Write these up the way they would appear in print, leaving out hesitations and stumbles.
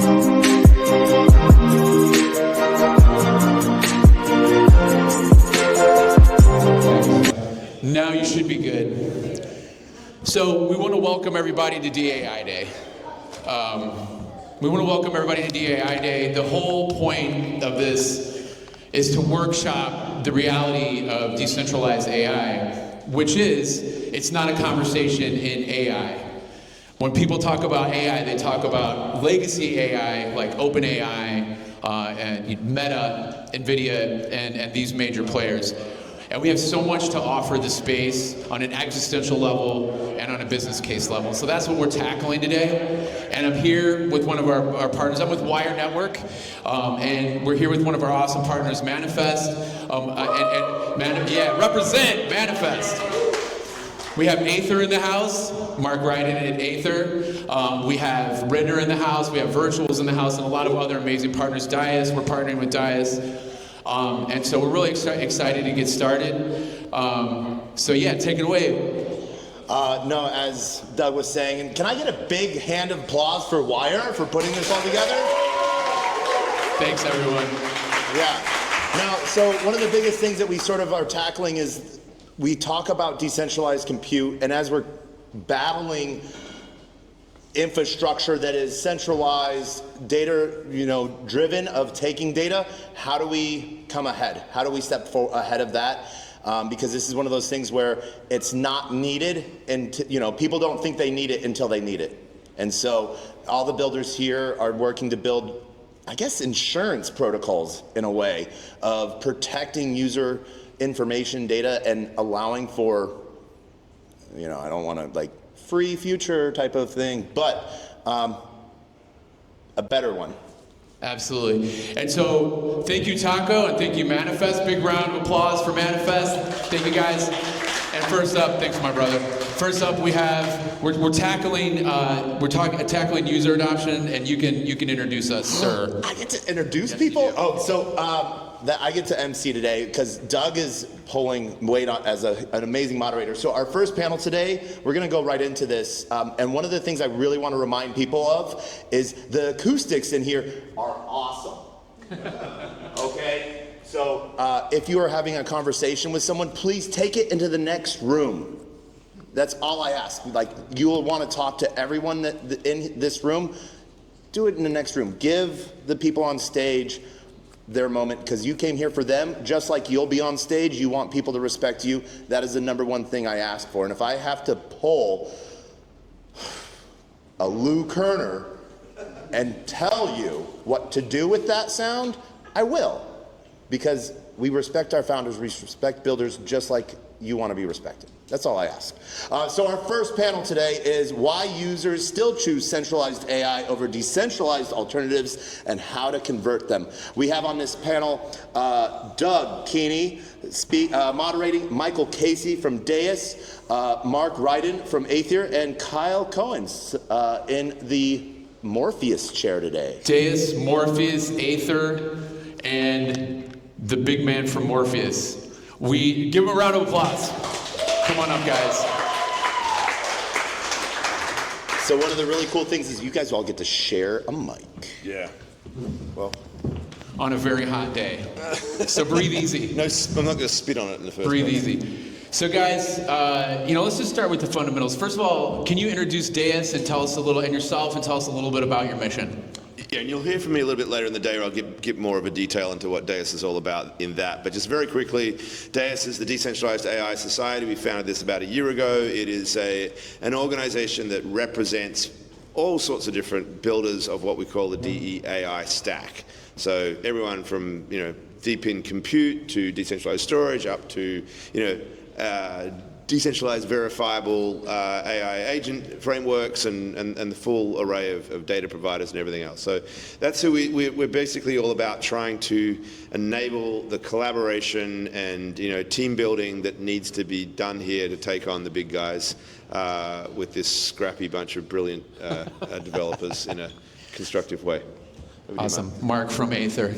Now you should be good. So we want to welcome everybody to DEAI Day. We want to welcome everybody to DEAI Day. The whole point of this is to workshop the reality of decentralized AI, which is, it's not a conversation in AI. When people talk about AI, they talk about legacy AI like OpenAI, and Meta, NVIDIA, and these major players. And we have so much to offer the space on an existential level and on a business case level. So that's what we're tackling today. And I'm here with one of our partners. I'm with Wire Network, and we're here with one of our awesome partners, Manifest. Represent Manifest. We have Aether in the house, Mark Ryden at Aether. We have Ritter in the house, we have Virtuals in the house, and a lot of other amazing partners. Dias, we're partnering with Dias. And so we're really excited to get started. So yeah, take it away. No, as Doug was saying, and can I get a big hand of applause for Wire for putting this all together? Thanks, everyone. Yeah. Now, so one of the biggest things that we sort of are tackling is we talk about decentralized compute, and as we're battling infrastructure that is centralized, data, driven of taking data, how do we come ahead? How do we step ahead of that? Because this is one of those things where it's not needed, and people don't think they need it until they need it. And so all the builders here are working to build, I guess, insurance protocols in a way of protecting user information, data, and allowing for, I don't want to free future type of thing, but a better one. Absolutely. And so thank you, Taco, and thank you, Manifest. Big round of applause for Manifest. Thank you, guys. And first up, thanks, my brother. First up, we're tackling user adoption, and you can introduce us, sir. I get to introduce people? Oh, so I get to MC today because Doug is pulling weight on as an amazing moderator. So our first panel today, we're going to go right into this. And one of the things I really want to remind people of is the acoustics in here are awesome. Okay? So if you are having a conversation with someone, please take it into the next room. That's all I ask. You will want to talk to everyone in this room. Do it in the next room. Give the people on stage their moment, because you came here for them, just like you'll be on stage. You want people to respect you. That is the number one thing I ask for. And if I have to pull a Lou Kerner and tell you what to do with that sound, I will. Because we respect our founders, we respect builders just like you want to be respected. That's all I ask. So our first panel today is why users still choose centralized AI over decentralized alternatives and how to convert them. We have on this panel Doug Keeney moderating, Michael Casey from Deis, Mark Ryden from Aether, and Kyle Cohen in the Morpheus chair today. Deis, Morpheus, Aether, and the big man from Morpheus. We give him a round of applause. Come on up, guys. So one of the really cool things is you guys all get to share a mic. Yeah. Well, on a very hot day. So breathe easy. No, I'm not going to spit on it in the first Breathe place. easy. So guys, let's just start with the fundamentals. First of all, can you introduce Deis and tell us a little, and yourself, and tell us a little bit about your mission? Yeah, and you'll hear from me a little bit later in the day, or I'll get more of a detail into what Deis is all about in that. But just very quickly, Deis is the Decentralized AI Society. We founded this about a year ago. It is an organization that represents all sorts of different builders of what we call the DEAI stack. So everyone from deep in compute to decentralized storage up to decentralized verifiable AI agent frameworks and the full array of data providers and everything else. So that's who we're basically all about, trying to enable the collaboration and team building that needs to be done here to take on the big guys with this scrappy bunch of brilliant developers in a constructive way. Awesome. Mark from Aether.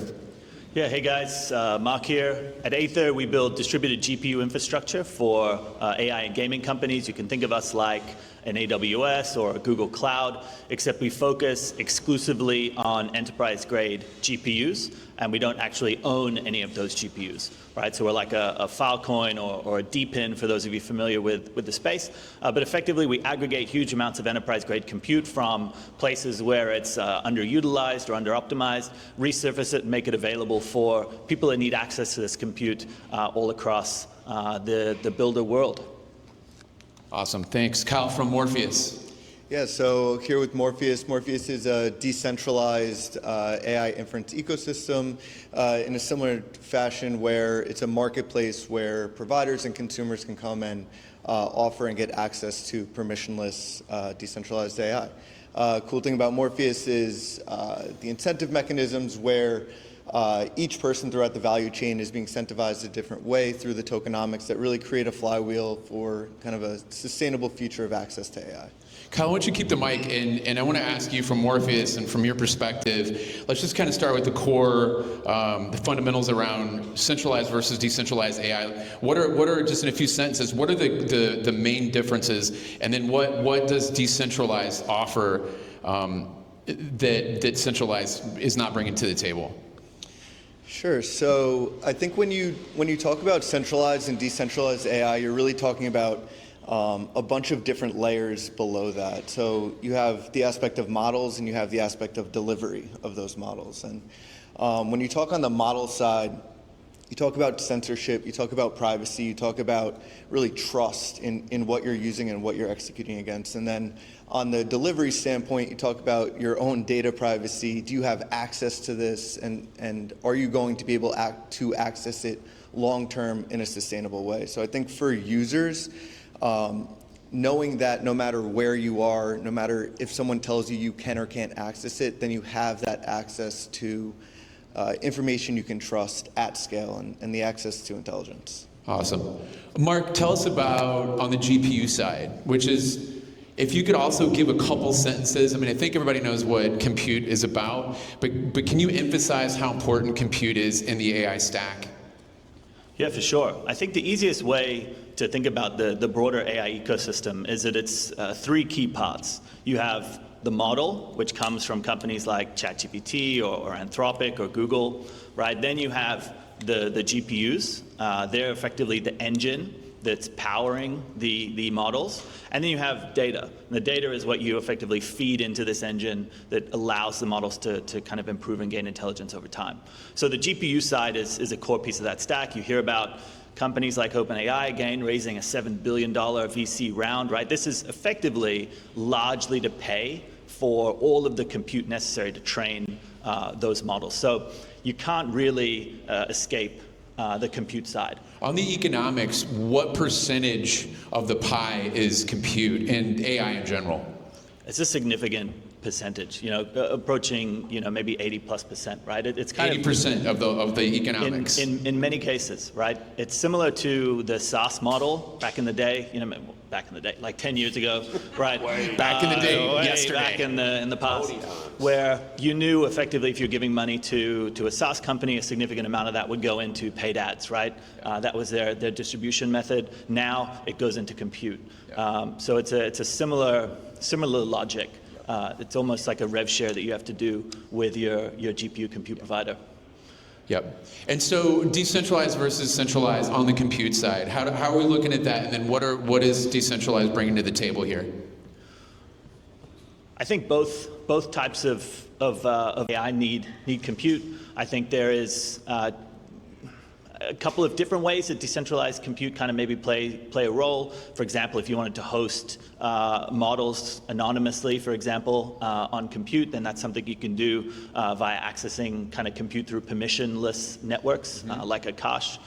Yeah, hey guys, Mark here. At Aether, we build distributed GPU infrastructure for AI and gaming companies. You can think of us like an AWS or a Google Cloud, except we focus exclusively on enterprise-grade GPUs, and we don't actually own any of those GPUs, right? So we're like a Filecoin or a DPIN, for those of you familiar with the space. But effectively, we aggregate huge amounts of enterprise-grade compute from places where it's underutilized or under-optimized, resurface it, and make it available for people that need access to this compute all across the builder world. Awesome, thanks. Kyle from Morpheus. Yeah, so here with Morpheus. Morpheus is a decentralized AI inference ecosystem in a similar fashion where it's a marketplace where providers and consumers can come and offer and get access to permissionless decentralized AI. Cool thing about Morpheus is the incentive mechanisms where each person throughout the value chain is being incentivized a different way through the tokenomics that really create a flywheel for kind of a sustainable future of access to AI. Kyle, why don't you keep the mic, and I want to ask you from Morpheus and from your perspective, let's just kind of start with the core, the fundamentals around centralized versus decentralized AI. What are just in a few sentences, what are the main differences, and then what does decentralized offer that centralized is not bringing to the table? Sure. So I think when you talk about centralized and decentralized AI, you're really talking about a bunch of different layers below that. So you have the aspect of models and you have the aspect of delivery of those models. And when you talk on the model side, you talk about censorship, you talk about privacy, you talk about really trust in what you're using and what you're executing against. And then on the delivery standpoint, you talk about your own data privacy. Do you have access to this? And are you going to be able to access it long-term in a sustainable way? So I think for users, knowing that no matter where you are, no matter if someone tells you you can or can't access it, then you have that access to information you can trust at scale and the access to intelligence. Awesome. Mark, tell us about on the GPU side, which is, if you could also give a couple sentences. I mean, I think everybody knows what compute is about, but can you emphasize how important compute is in the AI stack? Yeah, for sure. I think the easiest way to think about the broader AI ecosystem is that it's three key parts. You have the model, which comes from companies like ChatGPT or Anthropic or Google, right? Then you have the GPUs. They're effectively the engine that's powering the models. And then you have data. And the data is what you effectively feed into this engine that allows the models to kind of improve and gain intelligence over time. So the GPU side is a core piece of that stack. You hear about companies like OpenAI, again, raising a $7 billion VC round, right? This is effectively largely to pay for all of the compute necessary to train those models. So you can't really escape the compute side. On the economics, what percentage of the pie is compute and AI in general? It's a significant percentage, approaching, maybe 80+%, right? It's kind 80% of the economics. In many cases, right? It's similar to the SaaS model back in the day, like 10 years ago, right? Back in the day, yesterday. Back in the past, where you knew effectively if you're giving money to a SaaS company, a significant amount of that would go into paid ads, right? That was their distribution method. Now it goes into compute. So it's a similar logic. It's almost like a rev share that you have to do with your GPU compute provider. Yep. And so decentralized versus centralized on the compute side, how are we looking at that? And then what is decentralized bringing to the table here? I think both types of AI need compute. I think there is a couple of different ways that decentralized compute kind of maybe play a role. For example, if you wanted to host models anonymously, for example, on compute, then that's something you can do via accessing kind of compute through permissionless networks, like a cache,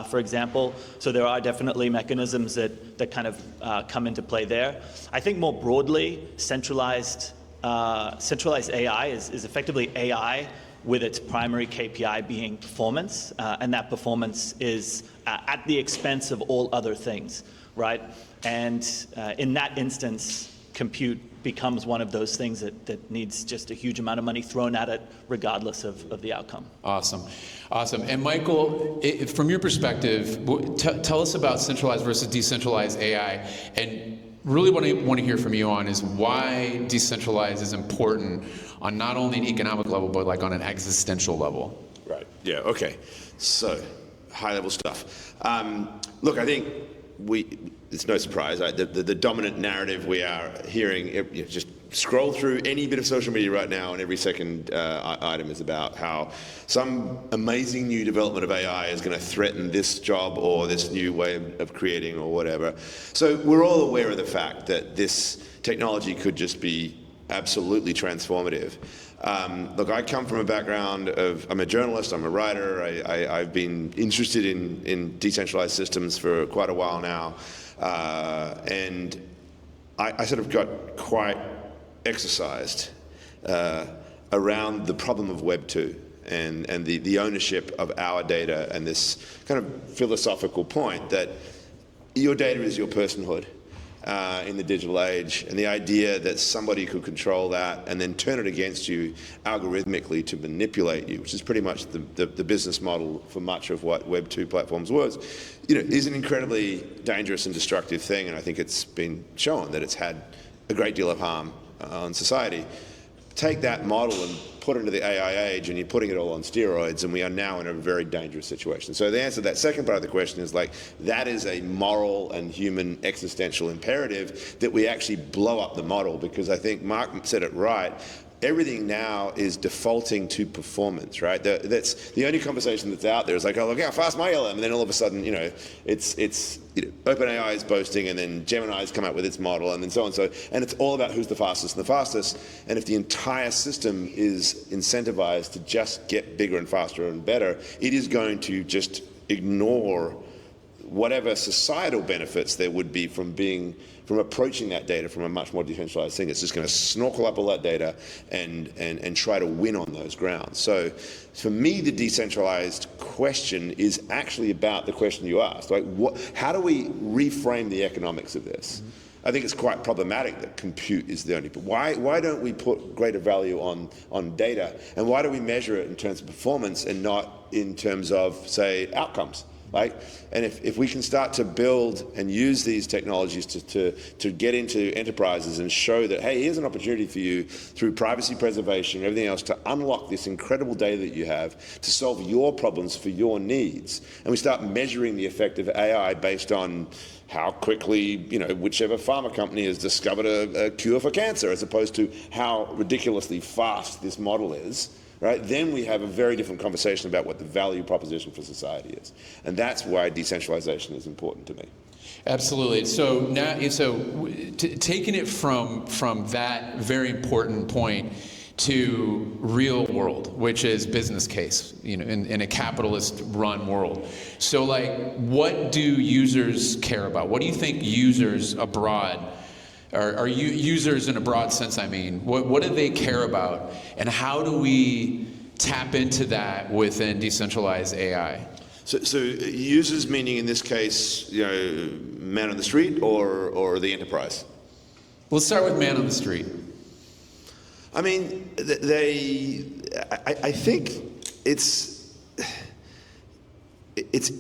for example. So there are definitely mechanisms that kind of come into play there. I think more broadly, centralized AI is effectively AI with its primary KPI being performance, and that performance is at the expense of all other things, right? And in that instance, compute becomes one of those things that needs just a huge amount of money thrown at it, regardless of the outcome. Awesome. And Michael, from your perspective, tell us about centralized versus decentralized AI, and really what I want to hear from you on is why decentralized is important on not only an economic level, but like on an existential level. Right. Yeah. Okay. So, high-level stuff. Look, I think it's no surprise. The dominant narrative we are hearing, just scroll through any bit of social media right now, and every second item is about how some amazing new development of AI is going to threaten this job or this new way of creating or whatever. So we're all aware of the fact that this technology could just be absolutely transformative. Look, I come from a background of, I'm a journalist, I'm a writer, I've been interested in decentralized systems for quite a while now, and I sort of got quite exercised around the problem of Web 2 and the ownership of our data, and this kind of philosophical point that your data is your personhood in the digital age, and the idea that somebody could control that and then turn it against you algorithmically to manipulate you, which is pretty much the business model for much of what Web 2 platforms was, is an incredibly dangerous and destructive thing, and I think it's been shown that it's had a great deal of harm on society. Take that model and put it into the AI age, and you're putting it all on steroids, and we are now in a very dangerous situation. So the answer to that second part of the question is that is a moral and human existential imperative that we actually blow up the model, because I think Mark said it right. Everything now is defaulting to performance, right? That's the only conversation that's out there is like, oh, look how fast my LM, and then all of a sudden, it's OpenAI is boasting, and then Gemini's come out with its model, and then so on. And it's all about who's the fastest and the fastest. And if the entire system is incentivized to just get bigger and faster and better, it is going to just ignore whatever societal benefits there would be from approaching that data from a much more decentralized thing. It's just going to snorkel up all that data and try to win on those grounds. So for me, the decentralized question is actually about the question you asked. How do we reframe the economics of this? I think it's quite problematic that compute is the only. But why don't we put greater value on data? And why do we measure it in terms of performance and not in terms of, say, outcomes? And if we can start to build and use these technologies to get into enterprises and show that, hey, here's an opportunity for you through privacy preservation and everything else to unlock this incredible data that you have to solve your problems for your needs, and we start measuring the effect of AI based on how quickly, whichever pharma company has discovered a cure for cancer, as opposed to how ridiculously fast this model is, right? Then we have a very different conversation about what the value proposition for society is. And that's why decentralization is important to me. Absolutely. So now, taking it from that very important point to real world, which is business case, in a capitalist run world. So what do users care about? What do you think users abroad, or users in a broad sense, what do they care about? And how do we tap into that within decentralized AI? So users meaning in this case, man on the street or the enterprise? Let's start with man on the street. I mean, I think it's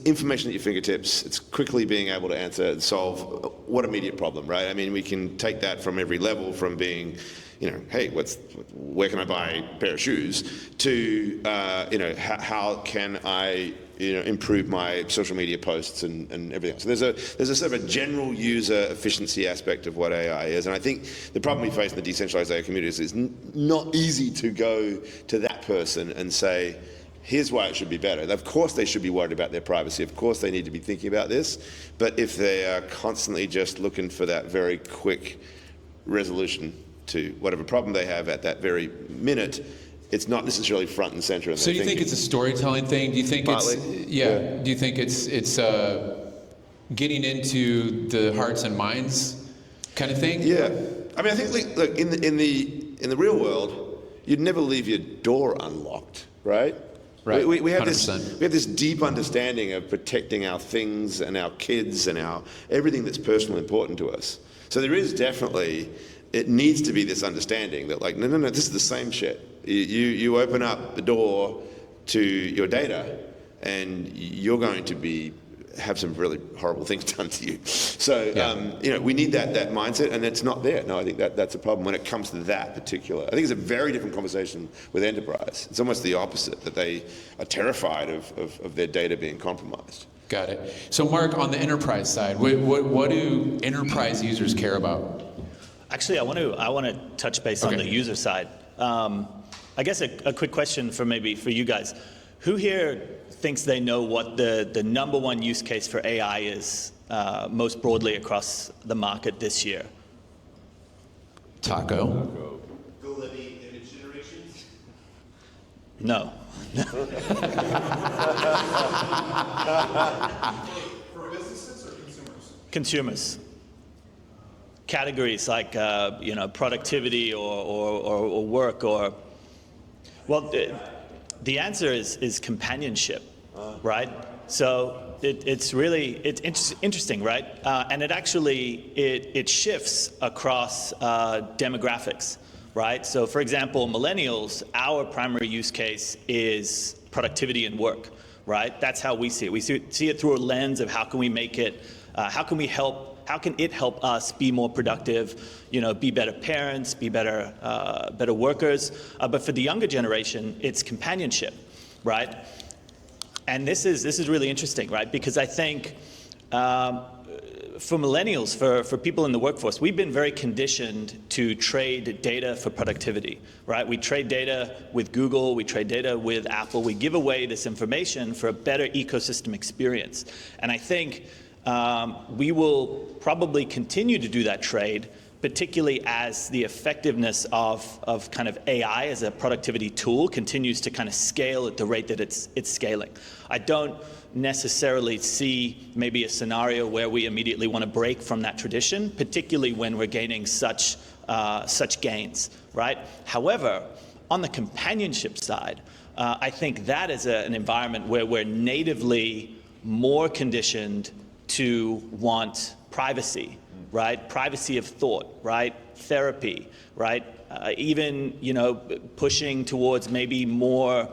information at your fingertips. It's quickly being able to answer and solve what immediate problem, right? I mean, we can take that from every level, from being, hey, where can I buy a pair of shoes, to, how can I, improve my social media posts and everything else. So there's a sort of a general user efficiency aspect of what AI is, and I think the problem we face in the decentralized AI community is it's not easy to go to that person and say, here's why it should be better. Of course they should be worried about their privacy. Of course they need to be thinking about this. But if they are constantly just looking for that very quick resolution to whatever problem they have at that very minute, it's not necessarily front and center in their So do you think it's a storytelling thing? Do you think Partly. Do you think it's getting into the hearts and minds kind of thing? Yeah. I mean, I think look, in the real world, you'd never leave your door unlocked, right? Right. We have 100%. this deep understanding of protecting our things and our kids and everything that's personally important to us. So there is definitely, it needs to be this understanding that no, this is the same shit. You open up the door to your data, and you're going to be have some really horrible things done to you. So, we need that mindset, and it's not there. No, I think that's a problem when it comes to that particular. I think it's a very different conversation with enterprise. It's almost the opposite, that they are terrified of their data being compromised. Got it. So Mark, on the enterprise side, what do enterprise users care about? Actually, I want to touch base on the user side. I guess a quick question for you guys. Who here thinks they know what the #1 use case for AI is most broadly across the market this year? Taco. Golden image generations? No. For businesses or consumers? Consumers. Categories like productivity or work or, well, the answer is companionship, right? So it's interesting, right? And it shifts across demographics, right? So for example, millennials, our primary use case is productivity and work, right? That's how we see it. We see it through a lens of how can we make it, how can it help us be more productive, be better parents, be better workers. But for the younger generation, it's companionship, right? And this is really interesting, right? Because I think for millennials, for people in the workforce, we've been very conditioned to trade data for productivity, right? We trade data with Google, we trade data with Apple, we give away this information for a better ecosystem experience. And I think we will probably continue to do that trade, particularly as the effectiveness of kind of AI as a productivity tool continues to kind of scale at the rate that it's scaling. I don't necessarily see maybe a scenario where we immediately want to break from that tradition, particularly when we're gaining such gains, right? However, on the companionship side, I think that is an environment where we're natively more conditioned to want privacy, right? Privacy of thought, right? Therapy, right? Even, pushing towards maybe more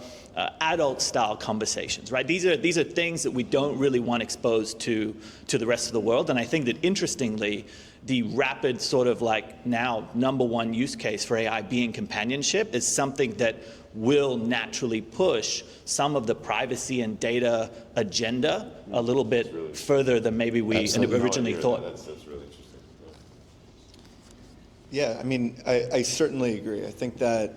adult-style conversations, right? These are things that we don't really want exposed to the rest of the world. And I think that, interestingly, the rapid sort of like now #1 use case for AI being companionship is something that will naturally push some of the privacy and data agenda a little bit further than maybe we originally thought. That's really interesting. Yeah, I mean, I certainly agree. I think that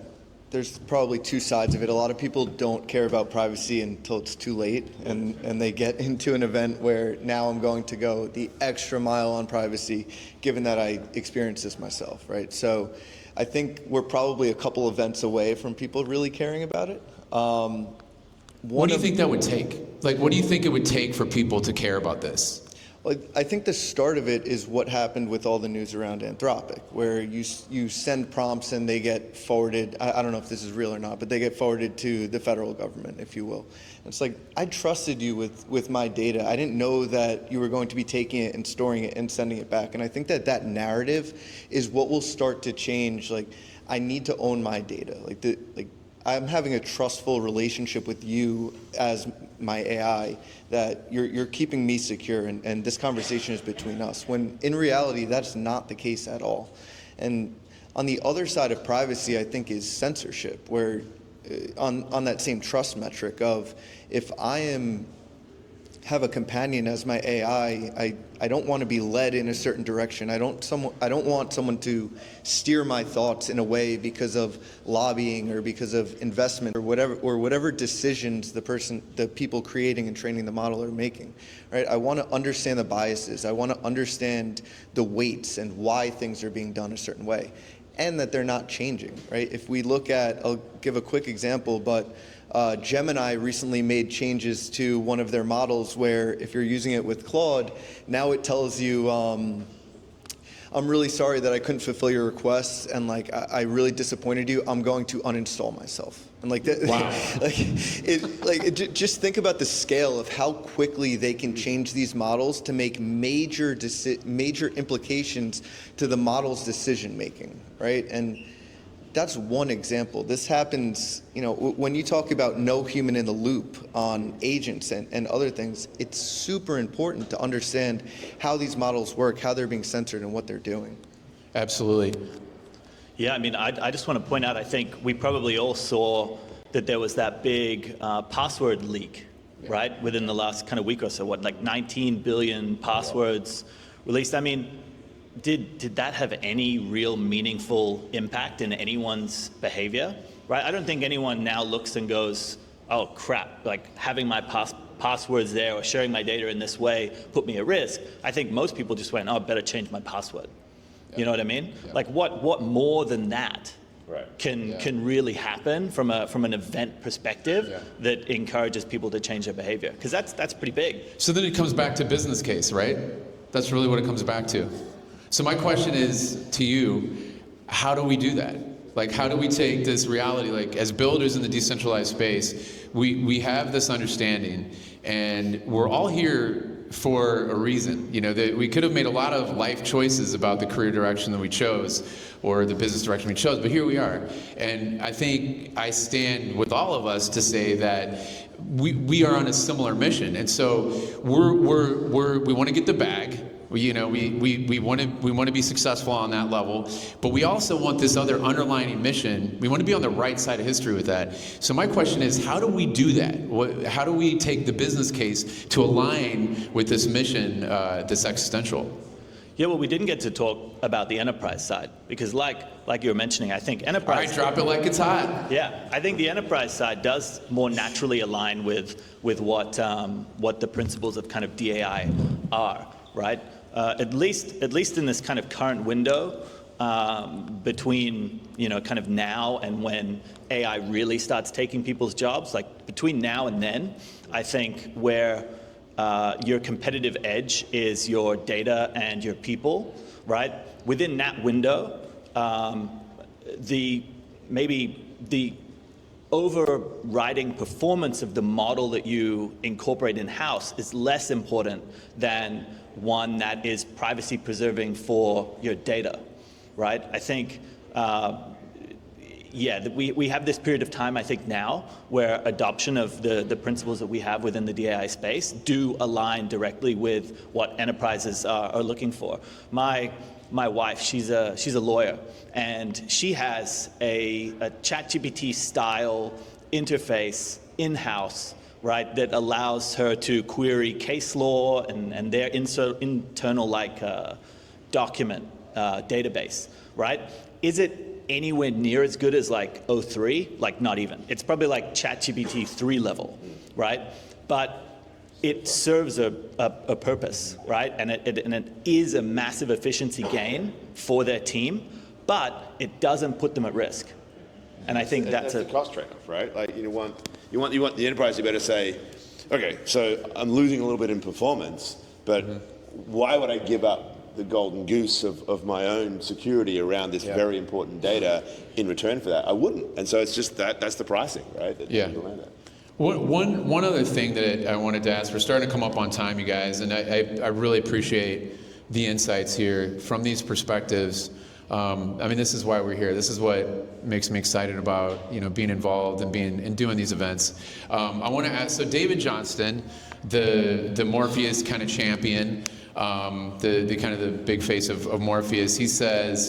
there's probably two sides of it. A lot of people don't care about privacy until it's too late, and they get into an event where now I'm going to go the extra mile on privacy, given that I experienced this myself, right? So I think we're probably a couple events away from people really caring about it. What do you think that would take? Like, what do you think it would take for people to care about this? Well, I think the start of it is what happened with all the news around Anthropic, where you send prompts and they get forwarded. I don't know if this is real or not, but they get forwarded to the federal government, if you will. And it's like, I trusted you with my data. I didn't know that you were going to be taking it and storing it and sending it back. And I think that narrative is what will start to change. Like, I need to own my data. I'm having a trustful relationship with you as my AI, that you're keeping me secure, and this conversation is between us, when in reality that's not the case at all. And on the other side of privacy, I think, is censorship, where on that same trust metric of, if I have a companion as my AI, I don't want to be led in a certain direction. I don't want someone to steer my thoughts in a way because of lobbying or because of investment or whatever decisions the people creating and training the model are making. Right? I want to understand the biases. I want to understand the weights and why things are being done a certain way, and that they're not changing. Right? If we look at, I'll give a quick example, but Gemini recently made changes to one of their models where, if you're using it with Claude, now it tells you, I'm really sorry that I couldn't fulfill your requests, and I really disappointed you. I'm going to uninstall myself. And Wow. Just think about the scale of how quickly they can change these models to make major implications to the model's decision making, right? And that's one example. This happens, when you talk about no human in the loop on agents and other things, it's super important to understand how these models work, how they're being censored, and what they're doing. Absolutely. Yeah, I mean, I just want to point out, I think we probably all saw that there was that big password leak, right, within the last kind of week or so, like 19 billion passwords released. I mean, did that have any real meaningful impact in anyone's behavior, right? I don't think anyone now looks and goes, oh crap, like having my passwords there or sharing my data in this way put me at risk. I think most people just went, oh, I better change my password. You know what I mean? Yeah. Like what more than that can really happen from an event perspective that encourages people to change their behavior? Because that's pretty big. So then it comes back to business case, right? That's really what it comes back to. So my question is to you, how do we do that? Like, how do we take this reality, like as builders in the decentralized space, we have this understanding, and we're all here for a reason. That we could have made a lot of life choices about the career direction that we chose or the business direction we chose, but here we are. And I think I stand with all of us to say that we are on a similar mission. And so we want to get the bag. We want to be successful on that level, but we also want this other underlying mission. We want to be on the right side of history with that. So my question is, how do we do that? How do we take the business case to align with this mission, this existential? Yeah, well, we didn't get to talk about the enterprise side because, like you were mentioning, I think enterprise. All right, drop it like it's hot. Yeah, I think the enterprise side does more naturally align with what the principles of kind of DEAI are, right? At least in this kind of current window between kind of now and when AI really starts taking people's jobs, like between now and then, I think where your competitive edge is your data and your people, right? Within that window, the overriding performance of the model that you incorporate in-house is less important than one that is privacy preserving for your data, right? I think, we have this period of time, I think now, where adoption of the principles that we have within the DEAI space do align directly with what enterprises are looking for. My wife, she's a lawyer, and she has a ChatGPT style interface in-house, right, that allows her to query case law and their internal document database, right? Is it anywhere near as good as like O3? Like not even. It's probably like ChatGPT 3 level, right? But it serves a purpose, right? And it is a massive efficiency gain for their team, but it doesn't put them at risk. And I think that's a cost trade-off, right? Like you want the enterprise to be able to say, okay, so I'm losing a little bit in performance, but why would I give up the golden goose of my own security around this very important data in return for that? I wouldn't. And so it's just that's the pricing, right? One other thing that I wanted to ask, we're starting to come up on time, you guys, and I really appreciate the insights here from these perspectives. This is why we're here. This is what makes me excited about being involved and doing these events. I want to ask, so David Johnston, the Morpheus kind of champion, the kind of the big face of Morpheus, he said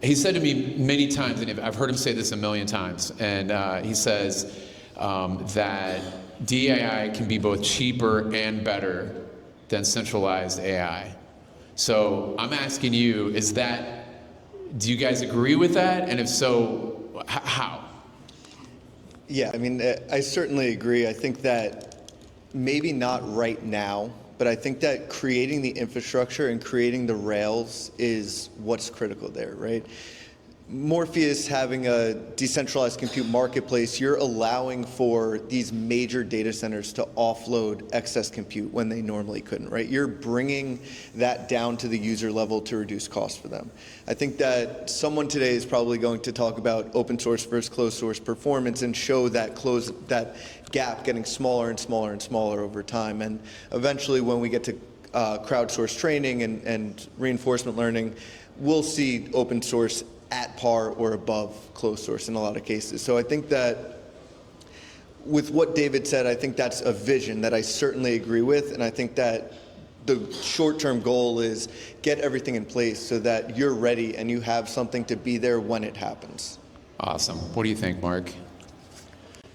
to me many times, and I've heard him say this a million times, and he says that DEAI can be both cheaper and better than centralized AI. So I'm asking you, do you guys agree with that? And if so, how? Yeah, I certainly agree. I think that maybe not right now, but I think that creating the infrastructure and creating the rails is what's critical there, right? Morpheus having a decentralized compute marketplace, you're allowing for these major data centers to offload excess compute when they normally couldn't, right? You're bringing that down to the user level to reduce costs for them. I think that someone today is probably going to talk about open source versus closed source performance and show that gap getting smaller and smaller and smaller over time. And eventually when we get to crowdsourced training and reinforcement learning, we'll see open source at par or above closed source in a lot of cases. So I think that with what David said, I think that's a vision that I certainly agree with, and I think that the short-term goal is get everything in place so that you're ready and you have something to be there when it happens. Awesome. What do you think, Mark?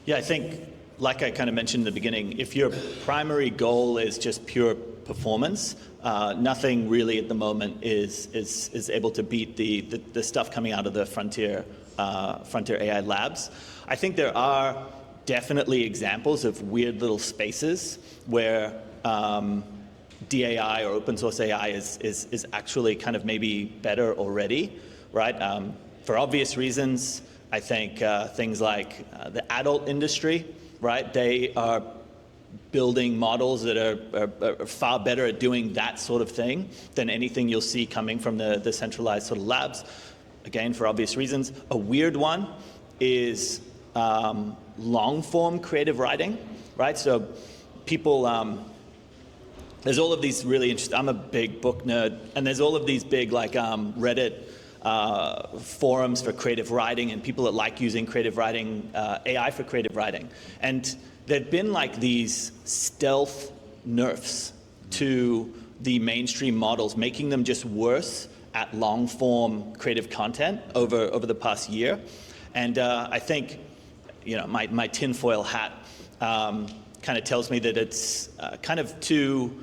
Yeah, I think, like I kind of mentioned in the beginning, if your primary goal is just pure performance, nothing really at the moment is able to beat the stuff coming out of the Frontier AI labs. I think there are definitely examples of weird little spaces where DAI or open source AI is actually kind of maybe better already, right? For obvious reasons, I think things like the adult industry, right? They are building models that are far better at doing that sort of thing than anything you'll see coming from the centralized sort of labs. Again, for obvious reasons. A weird one is long-form creative writing, right? So people, there's all of these really interesting, I'm a big book nerd, and there's all of these big like Reddit forums for creative writing and people that like using creative writing, AI for creative writing. And there'd been like these stealth nerfs to the mainstream models, making them just worse at long-form creative content over the past year. And I think, you know, my tinfoil hat kind of tells me that it's kind of to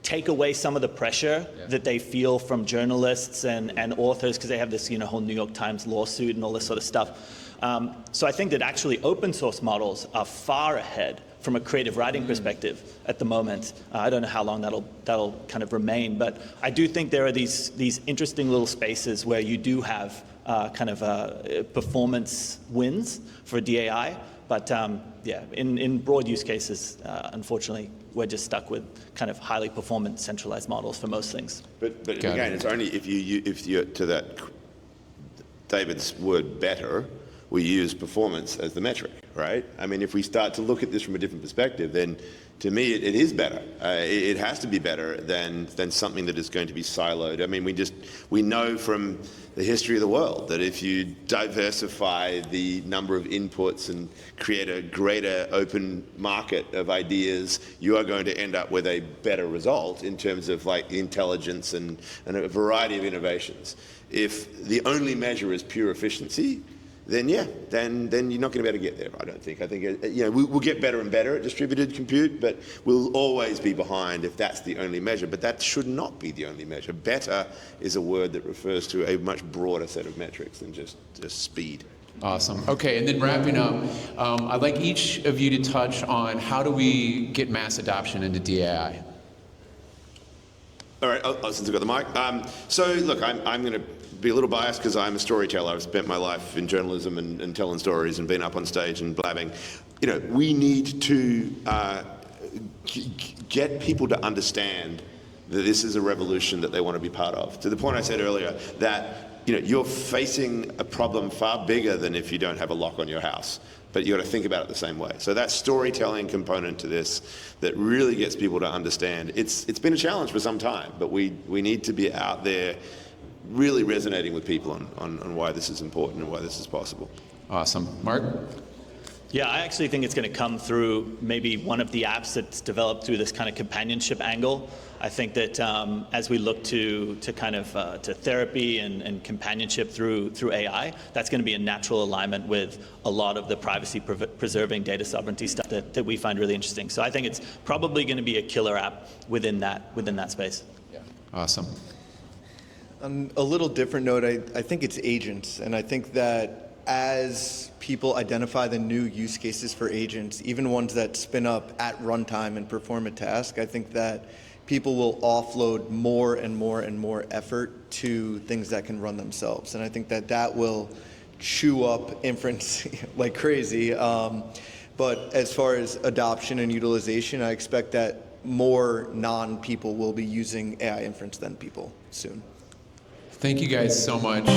take away some of the pressure that they feel from journalists and authors, because they have this, you know, whole New York Times lawsuit and all this sort of stuff. So I think that actually open source models are far ahead from a creative writing perspective at the moment. I don't know how long that'll kind of remain, but I do think there are these interesting little spaces where you do have kind of performance wins for DAI. But yeah, in broad use cases, unfortunately, we're just stuck with kind of highly performant centralized models for most things. But again, it's only if you to that David's word better, we use performance as the metric, right? I mean, if we start to look at this from a different perspective, then to me it is better. It has to be better than something that is going to be siloed. I mean, we know from the history of the world that if you diversify the number of inputs and create a greater open market of ideas, you are going to end up with a better result in terms of like intelligence and a variety of innovations. If the only measure is pure efficiency, then yeah, then you're not going to be able to get there, I don't think. I think, you know, we'll get better and better at distributed compute, but we'll always be behind if that's the only measure. But that should not be the only measure. Better is a word that refers to a much broader set of metrics than just speed. Awesome. Okay, and then wrapping up, I'd like each of you to touch on how do we get mass adoption into DAI? All right, since I've got the mic. So look, I'm going to be a little biased because I'm a storyteller. I've spent my life in journalism and telling stories and been up on stage and blabbing. You know, we need to get people to understand that this is a revolution that they want to be part of. To the point I said earlier, that, you know, you're facing a problem far bigger than if you don't have a lock on your house. But you got to think about it the same way. So that storytelling component to this that really gets people to understand. It's been a challenge for some time, but we need to be out there really resonating with people on why this is important and why this is possible. Awesome. Mark? Yeah, I actually think it's going to come through maybe one of the apps that's developed through this kind of companionship angle. I think that as we look to kind of to therapy and companionship through AI, that's going to be a natural alignment with a lot of the privacy preserving data sovereignty stuff that we find really interesting. So I think it's probably going to be a killer app within that space. Yeah. Awesome. On a little different note, I think it's agents, and I think that as people identify the new use cases for agents, even ones that spin up at runtime and perform a task, I think that people will offload more and more and more effort to things that can run themselves. And I think that that will chew up inference like crazy. But as far as adoption and utilization, I expect that more non-people will be using AI inference than people soon. Thank you guys so much.